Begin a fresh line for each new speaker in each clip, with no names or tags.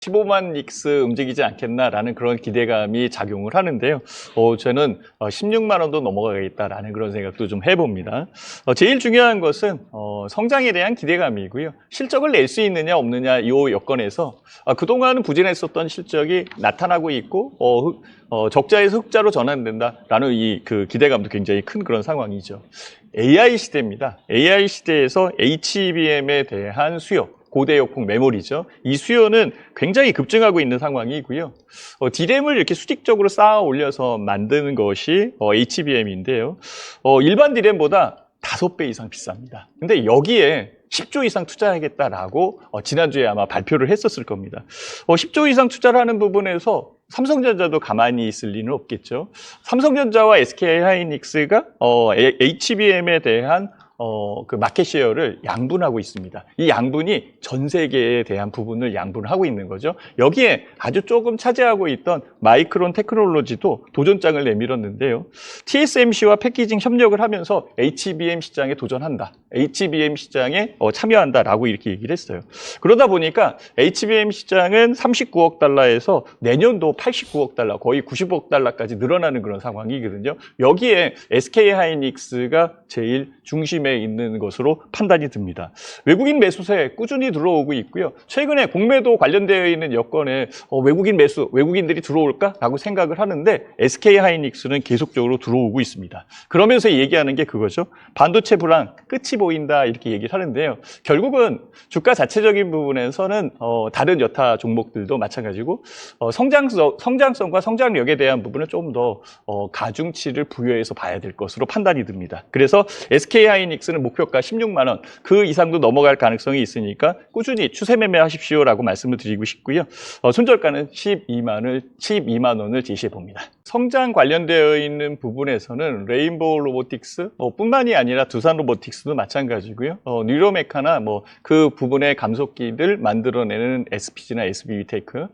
15만 닉스 움직이지 않겠나라는 그런 기대감이 작용을 하는데요. 저는 16만 원도 넘어가겠다라는 그런 생각도 좀 해봅니다. 제일 중요한 것은 성장에 대한 기대감이고요. 실적을 낼 수 있느냐 없느냐 이 여건에서 그동안은 부진했었던 실적이 나타나고 있고 적자에서 흑자로 전환된다라는 그 기대감도 굉장히 큰 그런 상황이죠. AI 시대입니다. AI 시대에서 HBM에 대한 수요, 고대역폭 메모리죠. 이 수요는 굉장히 급증하고 있는 상황이고요. D램을 이렇게 수직적으로 쌓아 올려서 만드는 것이 HBM인데요. 일반 D램보다 5배 이상 비쌉니다. 근데 여기에 10조 이상 투자하겠다라고 지난주에 아마 발표를 했었을 겁니다. 10조 이상 투자를 하는 부분에서 삼성전자도 가만히 있을 리는 없겠죠. 삼성전자와 SK하이닉스가 HBM에 대한 그 마켓 셰어를 양분하고 있습니다. 이 양분이 전 세계에 대한 부분을 양분하고 있는 거죠. 여기에 아주 조금 차지하고 있던 마이크론 테크놀로지도 도전장을 내밀었는데요. TSMC와 패키징 협력을 하면서 HBM 시장에 도전한다. HBM 시장에 참여한다라고 이렇게 얘기를 했어요. 그러다 보니까 HBM 시장은 39억 달러에서 내년도 89억 달러, 거의 90억 달러까지 늘어나는 그런 상황이거든요. 여기에 SK하이닉스가 제일 중심에 있는 것으로 판단이 듭니다. 외국인 매수세 꾸준히 들어오고 있고요. 최근에 공매도 관련되어 있는 여건에 외국인 매수, 외국인들이 들어올까라고 생각을 하는데 SK하이닉스는 계속적으로 들어오고 있습니다. 그러면서 얘기하는 게 그거죠. 반도체 불황 끝이 보인다 이렇게 얘기를 하는데요. 결국은 주가 자체적인 부분에서는 다른 여타 종목들도 마찬가지고 성장성과 성장력에 대한 부분은 좀 더 가중치를 부여해서 봐야 될 것으로 판단이 듭니다. 그래서 SK하이닉스는 목표가 16만 원, 그 이상도 넘어갈 가능성이 있으니까 꾸준히 추세 매매하십시오라고 말씀을 드리고 싶고요. 손절가는 12만 원을 제시해 봅니다. 성장 관련되어 있는 부분에서는 레인보우 로보틱스 뿐만이 아니라 두산 로보틱스도 마찬가지고요. 뉴로메카나 그 부분의 감속기를 만들어내는 SPG나 SB위테크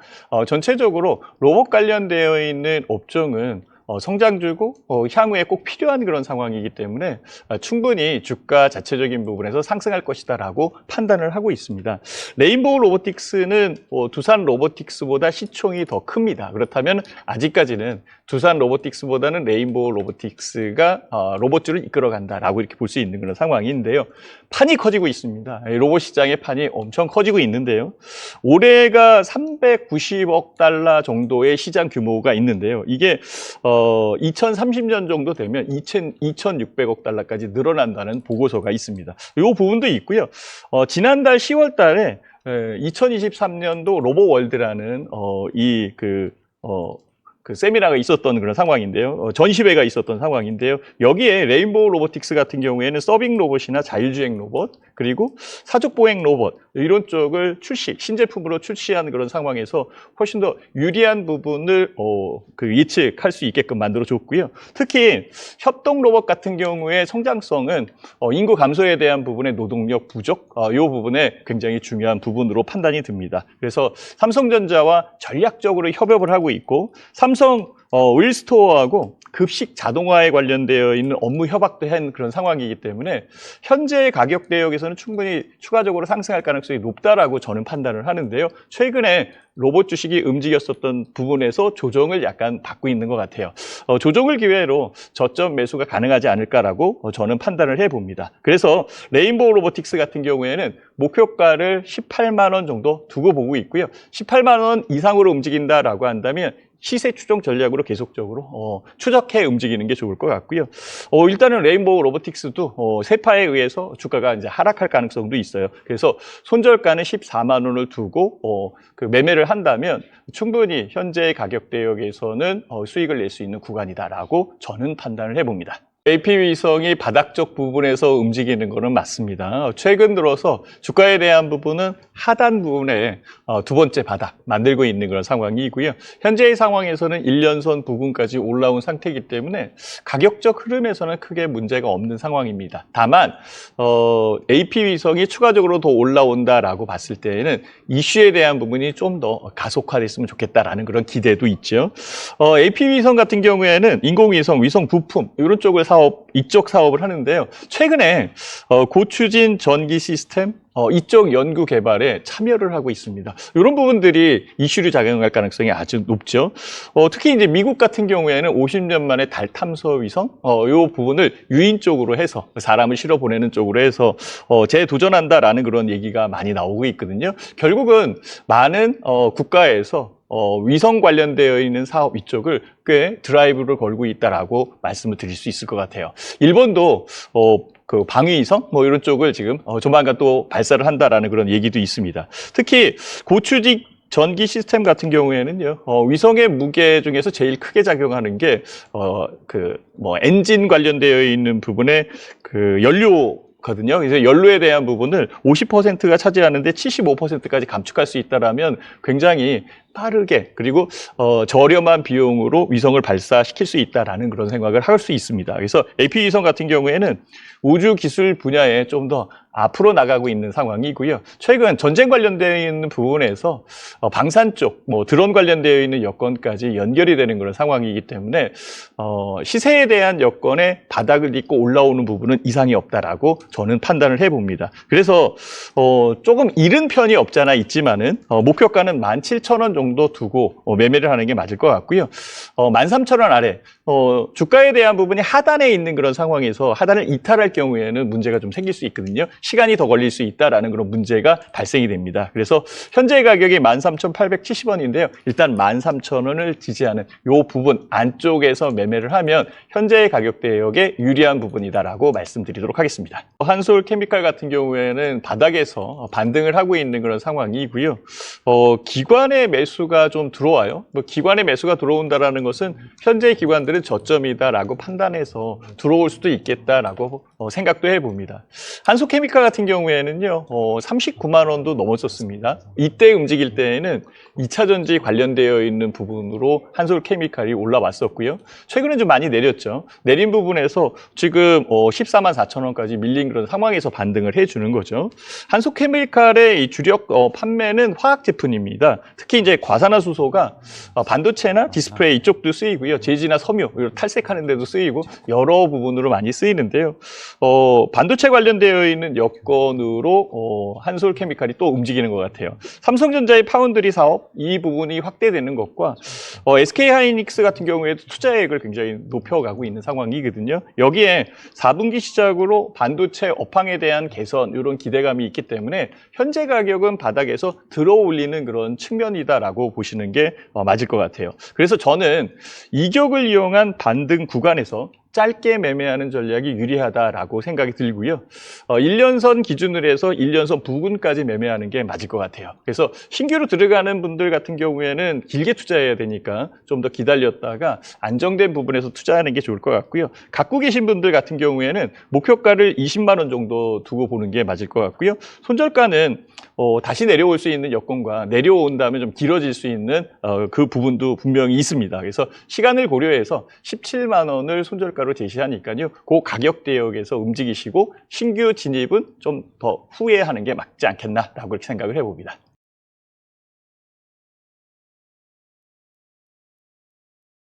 전체적으로 로봇 관련되어 있는 업종은 성장주고 향후에 꼭 필요한 그런 상황이기 때문에 충분히 주가 자체적인 부분에서 상승할 것이다라고 판단을 하고 있습니다. 레인보우 로보틱스는 두산 로보틱스보다 시총이 더 큽니다. 그렇다면 아직까지는 두산 로보틱스보다는 레인보우 로보틱스가 로봇주를 이끌어간다라고 이렇게 볼 수 있는 그런 상황인데요. 판이 커지고 있습니다. 로봇 시장의 판이 엄청 커지고 있는데요. 올해가 390억 달러 정도의 시장 규모가 있는데요. 이게 2030년 정도 되면 2,600억 달러까지 늘어난다는 보고서가 있습니다. 이 부분도 있고요. 지난달 10월 달에 2023년도 로보월드라는 그 세미나가 있었던 그런 상황인데요. 전시회가 있었던 상황인데요. 여기에 레인보우 로보틱스 같은 경우에는 서빙 로봇이나 자율주행 로봇, 그리고 사족보행 로봇 이런 쪽을 신제품으로 출시한 그런 상황에서 훨씬 더 유리한 부분을 예측할 수 있게끔 만들어줬고요. 특히 협동 로봇 같은 경우에 성장성은 인구 감소에 대한 부분의 노동력 부족, 이 부분에 굉장히 중요한 부분으로 판단이 듭니다. 그래서 삼성전자와 전략적으로 협업을 하고 있고 삼성 윌스토어하고 급식 자동화에 관련되어 있는 업무 협약도 한 그런 상황이기 때문에 현재의 가격 대역에서는 충분히 추가적으로 상승할 가능성이 높다라고 저는 판단을 하는데요. 최근에 로봇 주식이 움직였었던 부분에서 조정을 약간 받고 있는 것 같아요. 조정을 기회로 저점 매수가 가능하지 않을까라고 저는 판단을 해봅니다. 그래서 레인보우 로보틱스 같은 경우에는 목표가를 18만 원 정도 두고 보고 있고요. 18만 원 이상으로 움직인다라고 한다면 시세 추종 전략으로 계속적으로 추적해 움직이는 게 좋을 것 같고요. 일단은 레인보우 로보틱스도 세파에 의해서 주가가 이제 하락할 가능성도 있어요. 그래서 손절가는 14만 원을 두고 그 매매를 한다면 충분히 현재의 가격 대역에서는 수익을 낼 수 있는 구간이다라고 저는 판단을 해봅니다. AP위성이 바닥적 부분에서 움직이는 것은 맞습니다. 최근 들어서 주가에 대한 부분은 하단 부분에 두 번째 바닥 만들고 있는 그런 상황이고요. 현재의 상황에서는 1년선 부근까지 올라온 상태이기 때문에 가격적 흐름에서는 크게 문제가 없는 상황입니다. 다만 AP위성이 추가적으로 더 올라온다라고 봤을 때에는 이슈에 대한 부분이 좀 더 가속화됐으면 좋겠다라는 그런 기대도 있죠. AP위성 같은 경우에는 인공위성, 위성 부품 이런 쪽을 사고 사업, 이쪽 사업을 하는데요. 최근에 고추진 전기 시스템 이쪽 연구 개발에 참여를 하고 있습니다. 이런 부분들이 이슈로 작용할 가능성이 아주 높죠. 특히 이제 미국 같은 경우에는 50년 만에 달 탐사 위성 이 부분을 유인 쪽으로 해서 사람을 실어 보내는 쪽으로 해서 재도전한다라는 그런 얘기가 많이 나오고 있거든요. 결국은 많은 국가에서 위성 관련되어 있는 사업 이쪽을 꽤 드라이브를 걸고 있다라고 말씀을 드릴 수 있을 것 같아요. 일본도 그 방위위성 이런 쪽을 지금 조만간 또 발사를 한다라는 그런 얘기도 있습니다. 특히 고추직 전기 시스템 같은 경우에는요, 위성의 무게 중에서 제일 크게 작용하는 게 엔진 관련되어 있는 부분에 그 연료거든요. 그래서 연료에 대한 부분을 50%가 차지하는데 75%까지 감축할 수 있다라면 굉장히 빠르게 그리고 저렴한 비용으로 위성을 발사시킬 수 있다라는 그런 생각을 할 수 있습니다. 그래서 AP 위성 같은 경우에는 우주 기술 분야에 좀 더 앞으로 나가고 있는 상황이고요. 최근 전쟁 관련되어 있는 부분에서 방산 쪽, 드론 관련되어 있는 여건까지 연결이 되는 그런 상황이기 때문에 시세에 대한 여건에 바닥을 딛고 올라오는 부분은 이상이 없다라고 저는 판단을 해봅니다. 그래서 조금 이른 편이 없잖아 있지만은 목표가는 17,000원 정도 두고 매매를 하는 게 맞을 것 같고요. 13,000원 아래 주가에 대한 부분이 하단에 있는 그런 상황에서 하단을 이탈할 경우에는 문제가 좀 생길 수 있거든요. 시간이 더 걸릴 수 있다라는 그런 문제가 발생이 됩니다. 그래서 현재 가격이 13,870원인데요. 일단 13,000원을 지지하는 이 부분 안쪽에서 매매를 하면 현재의 가격 대역에 유리한 부분이다라고 말씀드리도록 하겠습니다. 한솔케미칼 같은 경우에는 바닥에서 반등을 하고 있는 그런 상황이고요. 기관의 매수가 좀 들어와요. 기관의 매수가 들어온다라는 것은 현재 기관들은 저점이다라고 판단해서 들어올 수도 있겠다라고 생각도 해봅니다. 한솔케미칼 같은 경우에는요, 39만 원도 넘었었습니다. 이때 움직일 때에는 2차 전지 관련되어 있는 부분으로 한솔케미칼이 올라왔었고요. 최근에 좀 많이 내렸죠. 내린 부분에서 지금 14만 4천 원까지 밀린 그런 상황에서 반등을 해주는 거죠. 한솔케미칼의 이 주력 판매는 화학 제품입니다. 특히 이제 과산화수소가 반도체나 디스플레이 이쪽도 쓰이고요. 제지나 섬유 탈색하는 데도 쓰이고 여러 부분으로 많이 쓰이는데요. 반도체 관련되어 있는 여건으로 한솔케미칼이 또 움직이는 것 같아요. 삼성전자의 파운드리 사업 이 부분이 확대되는 것과 SK하이닉스 같은 경우에도 투자액을 굉장히 높여가고 있는 상황이거든요. 여기에 4분기 시작으로 반도체 업황에 대한 개선 이런 기대감이 있기 때문에 현재 가격은 바닥에서 들어올리는 그런 측면이다라고 보시는 게 맞을 것 같아요. 그래서 저는 이격을 이용한 반등 구간에서 짧게 매매하는 전략이 유리하다라고 생각이 들고요. 1년선 기준으로 해서 1년선 부근까지 매매하는 게 맞을 것 같아요. 그래서 신규로 들어가는 분들 같은 경우에는 길게 투자해야 되니까 좀 더 기다렸다가 안정된 부분에서 투자하는 게 좋을 것 같고요. 갖고 계신 분들 같은 경우에는 목표가를 20만 원 정도 두고 보는 게 맞을 것 같고요. 손절가는 다시 내려올 수 있는 여건과 내려온다면 좀 길어질 수 있는 그 부분도 분명히 있습니다. 그래서 시간을 고려해서 17만 원을 손절가로 제시하니까요. 그 가격 대역에서 움직이시고 신규 진입은 좀 더 후에 하는 게 맞지 않겠나라고 생각을 해봅니다.